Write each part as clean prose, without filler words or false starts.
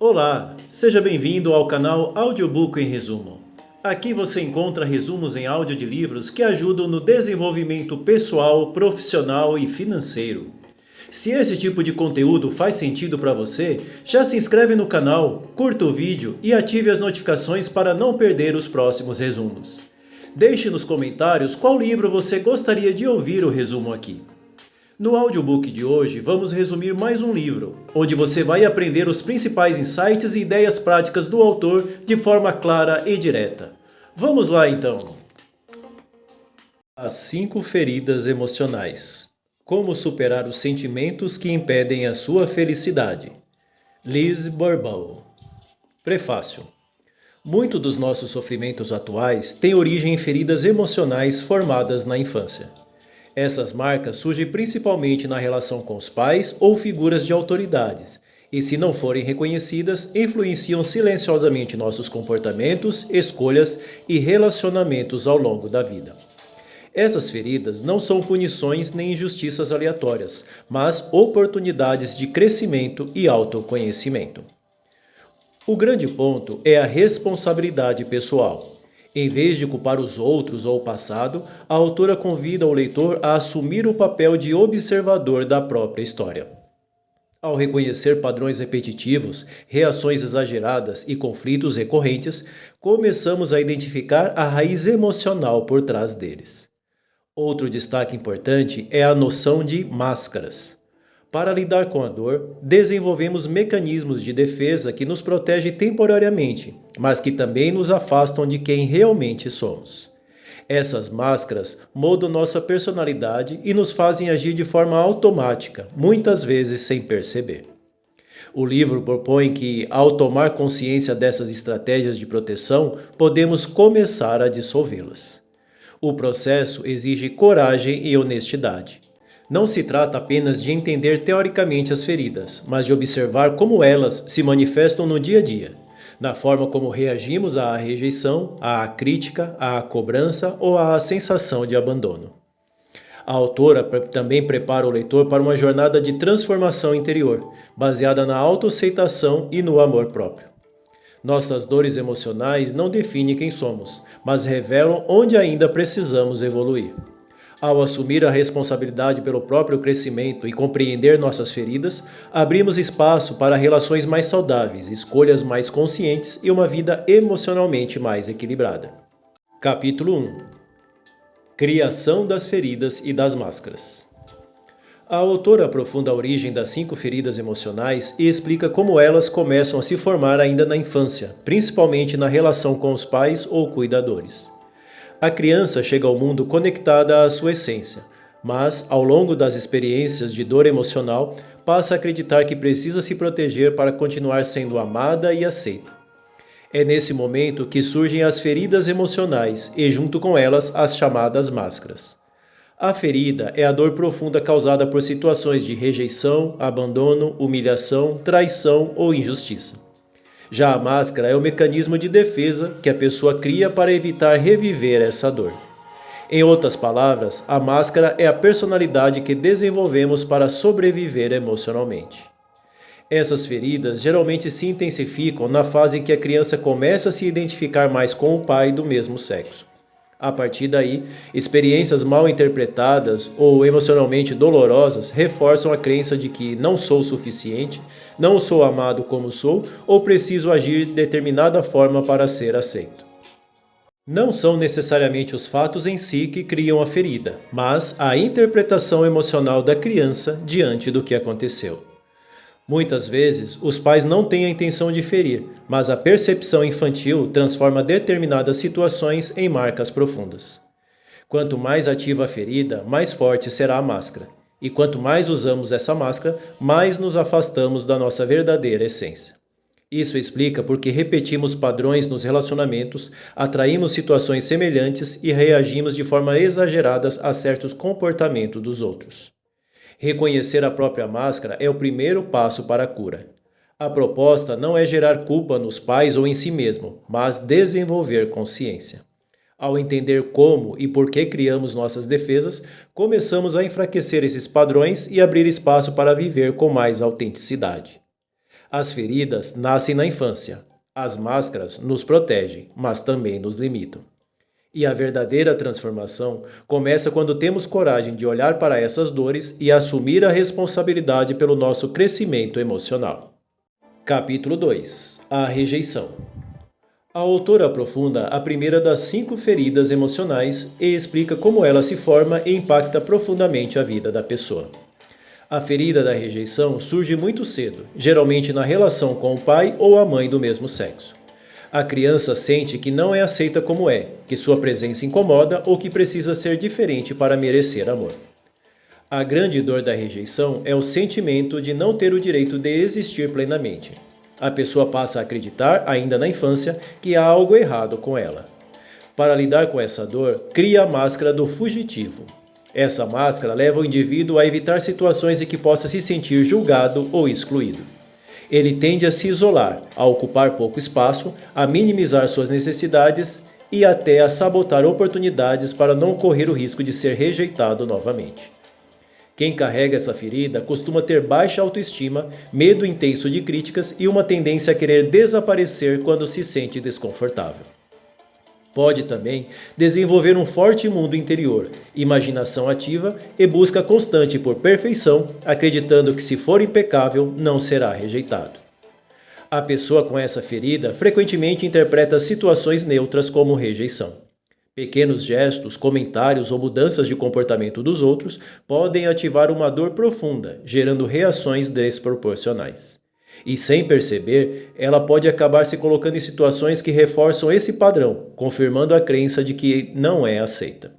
Olá, seja bem-vindo ao canal Audiobook em Resumo. Aqui você encontra resumos em áudio de livros que ajudam no desenvolvimento pessoal, profissional e financeiro. Se esse tipo de conteúdo faz sentido para você, já se inscreve no canal, curta o vídeo e ative as notificações para não perder os próximos resumos. Deixe nos comentários qual livro você gostaria de ouvir o resumo aqui. No audiobook de hoje, vamos resumir mais um livro, onde você vai aprender os principais insights e ideias práticas do autor de forma clara e direta. Vamos lá então! As 5 feridas emocionais. Como superar os sentimentos que impedem a sua felicidade. Liz Bourbeau. Prefácio. Muito dos nossos sofrimentos atuais têm origem em feridas emocionais formadas na infância. Essas marcas surgem principalmente na relação com os pais ou figuras de autoridades, e se não forem reconhecidas, influenciam silenciosamente nossos comportamentos, escolhas e relacionamentos ao longo da vida. Essas feridas não são punições nem injustiças aleatórias, mas oportunidades de crescimento e autoconhecimento. O grande ponto é a responsabilidade pessoal. Em vez de culpar os outros ou o passado, a autora convida o leitor a assumir o papel de observador da própria história. Ao reconhecer padrões repetitivos, reações exageradas e conflitos recorrentes, começamos a identificar a raiz emocional por trás deles. Outro destaque importante é a noção de máscaras. Para lidar com a dor, desenvolvemos mecanismos de defesa que nos protegem temporariamente, mas que também nos afastam de quem realmente somos. Essas máscaras moldam nossa personalidade e nos fazem agir de forma automática, muitas vezes sem perceber. O livro propõe que, ao tomar consciência dessas estratégias de proteção, podemos começar a dissolvê-las. O processo exige coragem e honestidade. Não se trata apenas de entender teoricamente as feridas, mas de observar como elas se manifestam no dia a dia, na forma como reagimos à rejeição, à crítica, à cobrança ou à sensação de abandono. A autora também prepara o leitor para uma jornada de transformação interior, baseada na autoaceitação e no amor próprio. Nossas dores emocionais não definem quem somos, mas revelam onde ainda precisamos evoluir. Ao assumir a responsabilidade pelo próprio crescimento e compreender nossas feridas, abrimos espaço para relações mais saudáveis, escolhas mais conscientes e uma vida emocionalmente mais equilibrada. Capítulo 1. Criação das feridas e das máscaras. A autora aprofunda a origem das 5 feridas emocionais e explica como elas começam a se formar ainda na infância, principalmente na relação com os pais ou cuidadores. A criança chega ao mundo conectada à sua essência, mas, ao longo das experiências de dor emocional, passa a acreditar que precisa se proteger para continuar sendo amada e aceita. É nesse momento que surgem as feridas emocionais e, junto com elas, as chamadas máscaras. A ferida é a dor profunda causada por situações de rejeição, abandono, humilhação, traição ou injustiça. Já a máscara é o mecanismo de defesa que a pessoa cria para evitar reviver essa dor. Em outras palavras, a máscara é a personalidade que desenvolvemos para sobreviver emocionalmente. Essas feridas geralmente se intensificam na fase em que a criança começa a se identificar mais com o pai do mesmo sexo. A partir daí, experiências mal interpretadas ou emocionalmente dolorosas reforçam a crença de que não sou suficiente, não sou amado como sou ou preciso agir de determinada forma para ser aceito. Não são necessariamente os fatos em si que criam a ferida, mas a interpretação emocional da criança diante do que aconteceu. Muitas vezes, os pais não têm a intenção de ferir, mas a percepção infantil transforma determinadas situações em marcas profundas. Quanto mais ativa a ferida, mais forte será a máscara. E quanto mais usamos essa máscara, mais nos afastamos da nossa verdadeira essência. Isso explica porque repetimos padrões nos relacionamentos, atraímos situações semelhantes e reagimos de forma exagerada a certos comportamentos dos outros. Reconhecer a própria máscara é o primeiro passo para a cura. A proposta não é gerar culpa nos pais ou em si mesmo, mas desenvolver consciência. Ao entender como e por que criamos nossas defesas, começamos a enfraquecer esses padrões e abrir espaço para viver com mais autenticidade. As feridas nascem na infância. As máscaras nos protegem, mas também nos limitam. E a verdadeira transformação começa quando temos coragem de olhar para essas dores e assumir a responsabilidade pelo nosso crescimento emocional. Capítulo 2. A rejeição. A autora aprofunda a primeira das 5 feridas emocionais e explica como ela se forma e impacta profundamente a vida da pessoa. A ferida da rejeição surge muito cedo, geralmente na relação com o pai ou a mãe do mesmo sexo. A criança sente que não é aceita como é, que sua presença incomoda ou que precisa ser diferente para merecer amor. A grande dor da rejeição é o sentimento de não ter o direito de existir plenamente. A pessoa passa a acreditar, ainda na infância, que há algo errado com ela. Para lidar com essa dor, cria a máscara do fugitivo. Essa máscara leva o indivíduo a evitar situações em que possa se sentir julgado ou excluído. Ele tende a se isolar, a ocupar pouco espaço, a minimizar suas necessidades e até a sabotar oportunidades para não correr o risco de ser rejeitado novamente. Quem carrega essa ferida costuma ter baixa autoestima, medo intenso de críticas e uma tendência a querer desaparecer quando se sente desconfortável. Pode também desenvolver um forte mundo interior, imaginação ativa e busca constante por perfeição, acreditando que se for impecável, não será rejeitado. A pessoa com essa ferida frequentemente interpreta situações neutras como rejeição. Pequenos gestos, comentários ou mudanças de comportamento dos outros podem ativar uma dor profunda, gerando reações desproporcionais. E sem perceber, ela pode acabar se colocando em situações que reforçam esse padrão, confirmando a crença de que não é aceita.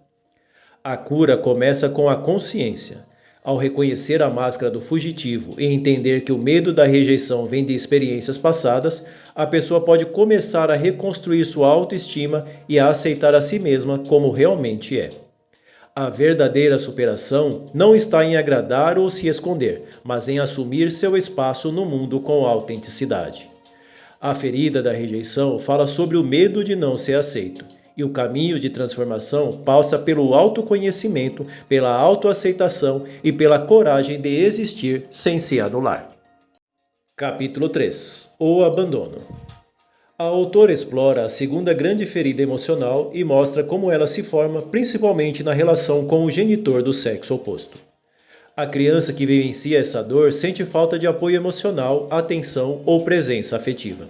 A cura começa com a consciência. Ao reconhecer a máscara do fugitivo e entender que o medo da rejeição vem de experiências passadas, a pessoa pode começar a reconstruir sua autoestima e a aceitar a si mesma como realmente é. A verdadeira superação não está em agradar ou se esconder, mas em assumir seu espaço no mundo com autenticidade. A ferida da rejeição fala sobre o medo de não ser aceito, e o caminho de transformação passa pelo autoconhecimento, pela autoaceitação e pela coragem de existir sem se anular. Capítulo 3. O abandono. A autora explora a segunda grande ferida emocional e mostra como ela se forma principalmente na relação com o genitor do sexo oposto. A criança que vivencia essa dor sente falta de apoio emocional, atenção ou presença afetiva.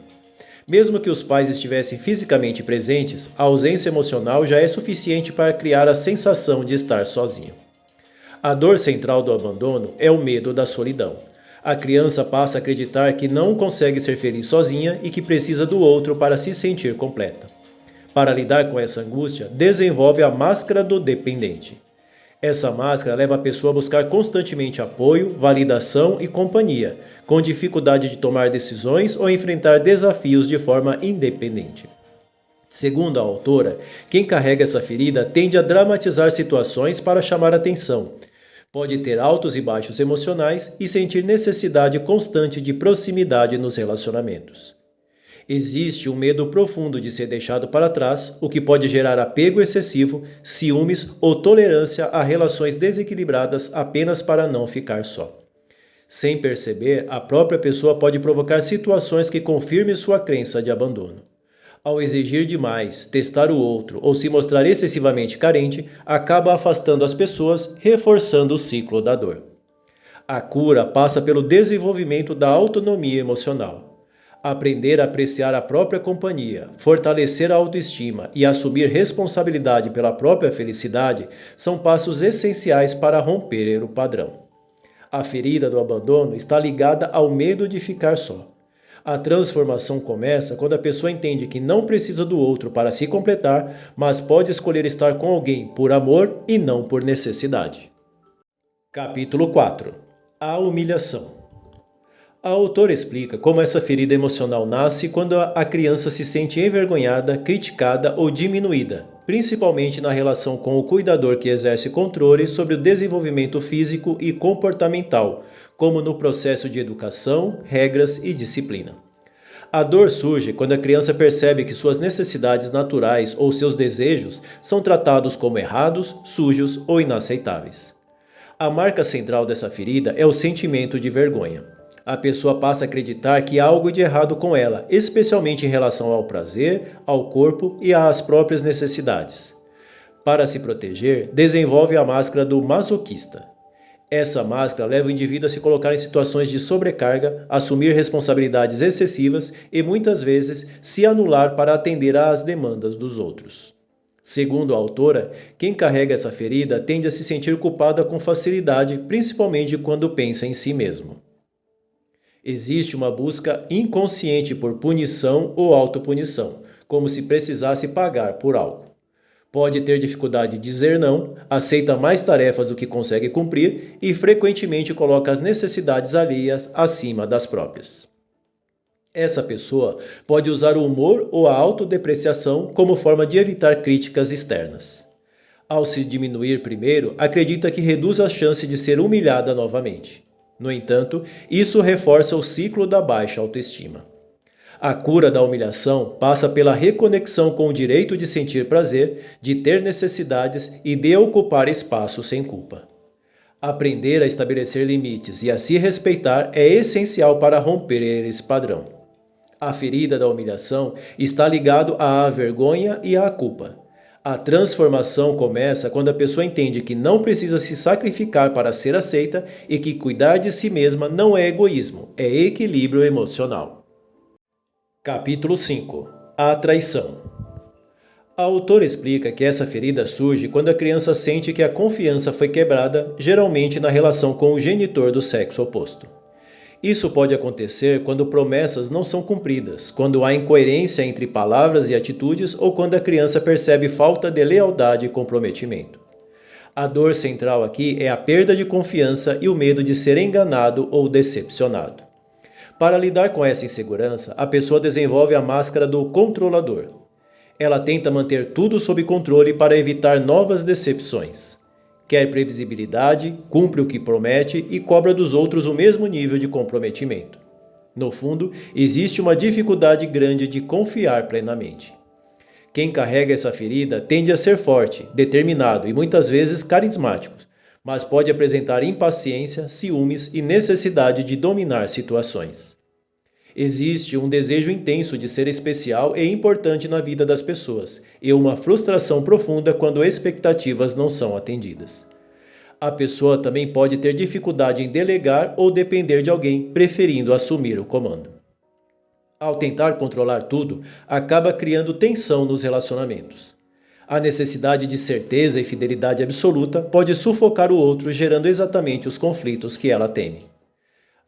Mesmo que os pais estivessem fisicamente presentes, a ausência emocional já é suficiente para criar a sensação de estar sozinho. A dor central do abandono é o medo da solidão. A criança passa a acreditar que não consegue ser feliz sozinha e que precisa do outro para se sentir completa. Para lidar com essa angústia, desenvolve a máscara do dependente. Essa máscara leva a pessoa a buscar constantemente apoio, validação e companhia, com dificuldade de tomar decisões ou enfrentar desafios de forma independente. Segundo a autora, quem carrega essa ferida tende a dramatizar situações para chamar atenção. Pode ter altos e baixos emocionais e sentir necessidade constante de proximidade nos relacionamentos. Existe um medo profundo de ser deixado para trás, o que pode gerar apego excessivo, ciúmes ou tolerância a relações desequilibradas apenas para não ficar só. Sem perceber, a própria pessoa pode provocar situações que confirmem sua crença de abandono. Ao exigir demais, testar o outro ou se mostrar excessivamente carente, acaba afastando as pessoas, reforçando o ciclo da dor. A cura passa pelo desenvolvimento da autonomia emocional. Aprender a apreciar a própria companhia, fortalecer a autoestima e assumir responsabilidade pela própria felicidade são passos essenciais para romper o padrão. A ferida do abandono está ligada ao medo de ficar só. A transformação começa quando a pessoa entende que não precisa do outro para se completar, mas pode escolher estar com alguém por amor e não por necessidade. Capítulo 4. A humilhação. A autora explica como essa ferida emocional nasce quando a criança se sente envergonhada, criticada ou diminuída, principalmente na relação com o cuidador que exerce controle sobre o desenvolvimento físico e comportamental, como no processo de educação, regras e disciplina. A dor surge quando a criança percebe que suas necessidades naturais ou seus desejos são tratados como errados, sujos ou inaceitáveis. A marca central dessa ferida é o sentimento de vergonha. A pessoa passa a acreditar que há algo de errado com ela, especialmente em relação ao prazer, ao corpo e às próprias necessidades. Para se proteger, desenvolve a máscara do masoquista. Essa máscara leva o indivíduo a se colocar em situações de sobrecarga, assumir responsabilidades excessivas e muitas vezes se anular para atender às demandas dos outros. Segundo a autora, quem carrega essa ferida tende a se sentir culpada com facilidade, principalmente quando pensa em si mesmo. Existe uma busca inconsciente por punição ou autopunição, como se precisasse pagar por algo. Pode ter dificuldade de dizer não, aceita mais tarefas do que consegue cumprir e frequentemente coloca as necessidades alheias acima das próprias. Essa pessoa pode usar o humor ou a autodepreciação como forma de evitar críticas externas. Ao se diminuir primeiro, acredita que reduz a chance de ser humilhada novamente. No entanto, isso reforça o ciclo da baixa autoestima. A cura da humilhação passa pela reconexão com o direito de sentir prazer, de ter necessidades e de ocupar espaço sem culpa. Aprender a estabelecer limites e a se respeitar é essencial para romper esse padrão. A ferida da humilhação está ligada à vergonha e à culpa. A transformação começa quando a pessoa entende que não precisa se sacrificar para ser aceita e que cuidar de si mesma não é egoísmo, é equilíbrio emocional. Capítulo 5. A traição. A autora explica que essa ferida surge quando a criança sente que a confiança foi quebrada, geralmente na relação com o genitor do sexo oposto. Isso pode acontecer quando promessas não são cumpridas, quando há incoerência entre palavras e atitudes ou quando a criança percebe falta de lealdade e comprometimento. A dor central aqui é a perda de confiança e o medo de ser enganado ou decepcionado. Para lidar com essa insegurança, a pessoa desenvolve a máscara do controlador. Ela tenta manter tudo sob controle para evitar novas decepções. Quer previsibilidade, cumpre o que promete e cobra dos outros o mesmo nível de comprometimento. No fundo, existe uma dificuldade grande de confiar plenamente. Quem carrega essa ferida tende a ser forte, determinado e muitas vezes carismático, mas pode apresentar impaciência, ciúmes e necessidade de dominar situações. Existe um desejo intenso de ser especial e importante na vida das pessoas, e uma frustração profunda quando expectativas não são atendidas. A pessoa também pode ter dificuldade em delegar ou depender de alguém, preferindo assumir o comando. Ao tentar controlar tudo, acaba criando tensão nos relacionamentos. A necessidade de certeza e fidelidade absoluta pode sufocar o outro, gerando exatamente os conflitos que ela teme.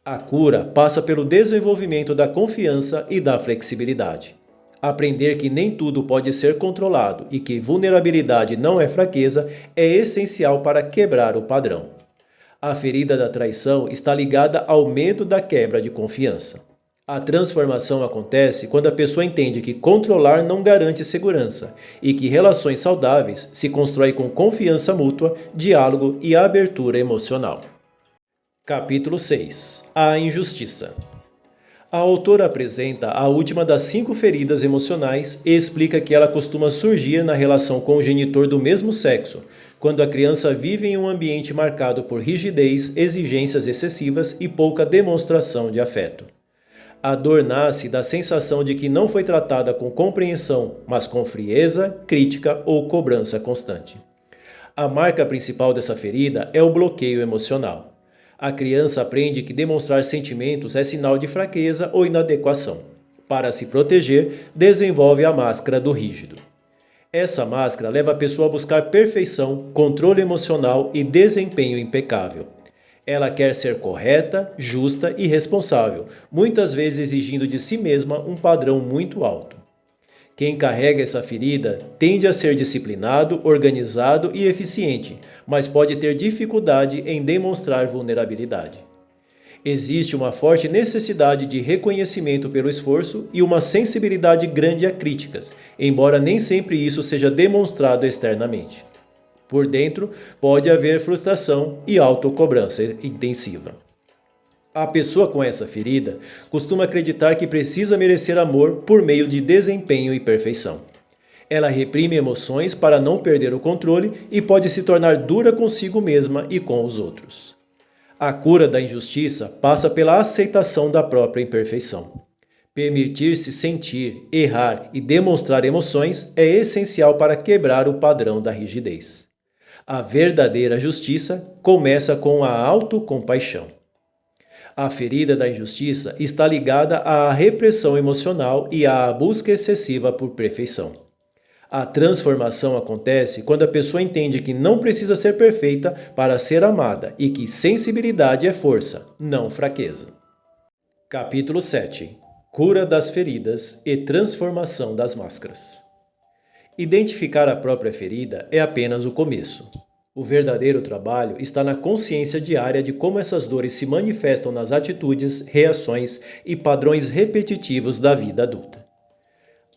A cura passa pelo desenvolvimento da confiança e da flexibilidade. Aprender que nem tudo pode ser controlado e que vulnerabilidade não é fraqueza é essencial para quebrar o padrão. A ferida da traição está ligada ao medo da quebra de confiança. A transformação acontece quando a pessoa entende que controlar não garante segurança e que relações saudáveis se constroem com confiança mútua, diálogo e abertura emocional. Capítulo 6. A injustiça. A autora apresenta a última das 5 feridas emocionais e explica que ela costuma surgir na relação com o genitor do mesmo sexo, quando a criança vive em um ambiente marcado por rigidez, exigências excessivas e pouca demonstração de afeto. A dor nasce da sensação de que não foi tratada com compreensão, mas com frieza, crítica ou cobrança constante. A marca principal dessa ferida é o bloqueio emocional. A criança aprende que demonstrar sentimentos é sinal de fraqueza ou inadequação. Para se proteger, desenvolve a máscara do rígido. Essa máscara leva a pessoa a buscar perfeição, controle emocional e desempenho impecável. Ela quer ser correta, justa e responsável, muitas vezes exigindo de si mesma um padrão muito alto. Quem carrega essa ferida tende a ser disciplinado, organizado e eficiente, mas pode ter dificuldade em demonstrar vulnerabilidade. Existe uma forte necessidade de reconhecimento pelo esforço e uma sensibilidade grande a críticas, embora nem sempre isso seja demonstrado externamente. Por dentro, pode haver frustração e autocobrança intensiva. A pessoa com essa ferida costuma acreditar que precisa merecer amor por meio de desempenho e perfeição. Ela reprime emoções para não perder o controle e pode se tornar dura consigo mesma e com os outros. A cura da injustiça passa pela aceitação da própria imperfeição. Permitir-se sentir, errar e demonstrar emoções é essencial para quebrar o padrão da rigidez. A verdadeira justiça começa com a autocompaixão. A ferida da injustiça está ligada à repressão emocional e à busca excessiva por perfeição. A transformação acontece quando a pessoa entende que não precisa ser perfeita para ser amada e que sensibilidade é força, não fraqueza. Capítulo 7. Cura das feridas e transformação das máscaras. Identificar a própria ferida é apenas o começo. O verdadeiro trabalho está na consciência diária de como essas dores se manifestam nas atitudes, reações e padrões repetitivos da vida adulta.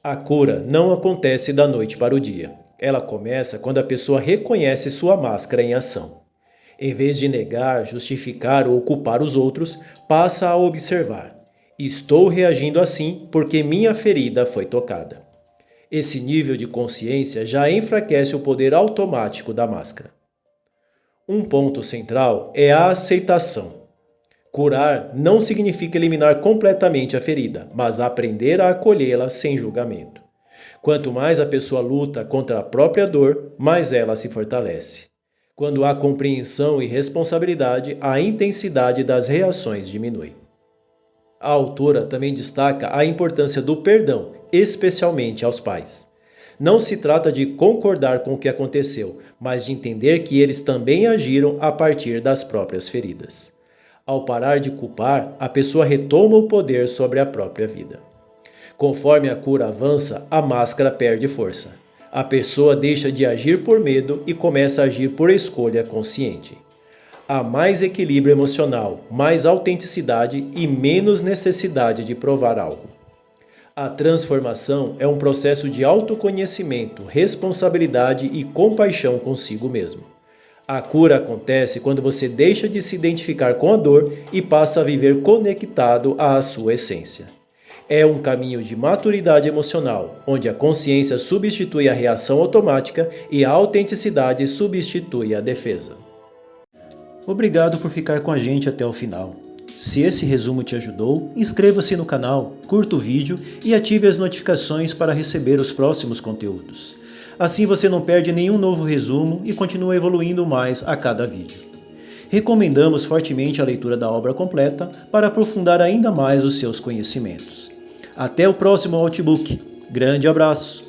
A cura não acontece da noite para o dia. Ela começa quando a pessoa reconhece sua máscara em ação. Em vez de negar, justificar ou culpar os outros, passa a observar. Estou reagindo assim porque minha ferida foi tocada. Esse nível de consciência já enfraquece o poder automático da máscara. Um ponto central é a aceitação. Curar não significa eliminar completamente a ferida, mas aprender a acolhê-la sem julgamento. Quanto mais a pessoa luta contra a própria dor, mais ela se fortalece. Quando há compreensão e responsabilidade, a intensidade das reações diminui. A autora também destaca a importância do perdão, especialmente aos pais. Não se trata de concordar com o que aconteceu, mas de entender que eles também agiram a partir das próprias feridas. Ao parar de culpar, a pessoa retoma o poder sobre a própria vida. Conforme a cura avança, a máscara perde força. A pessoa deixa de agir por medo e começa a agir por escolha consciente. Há mais equilíbrio emocional, mais autenticidade e menos necessidade de provar algo. A transformação é um processo de autoconhecimento, responsabilidade e compaixão consigo mesmo. A cura acontece quando você deixa de se identificar com a dor e passa a viver conectado à sua essência. É um caminho de maturidade emocional, onde a consciência substitui a reação automática e a autenticidade substitui a defesa. Obrigado por ficar com a gente até o final. Se esse resumo te ajudou, inscreva-se no canal, curta o vídeo e ative as notificações para receber os próximos conteúdos. Assim você não perde nenhum novo resumo e continua evoluindo mais a cada vídeo. Recomendamos fortemente a leitura da obra completa para aprofundar ainda mais os seus conhecimentos. Até o próximo Audiobook. Grande abraço!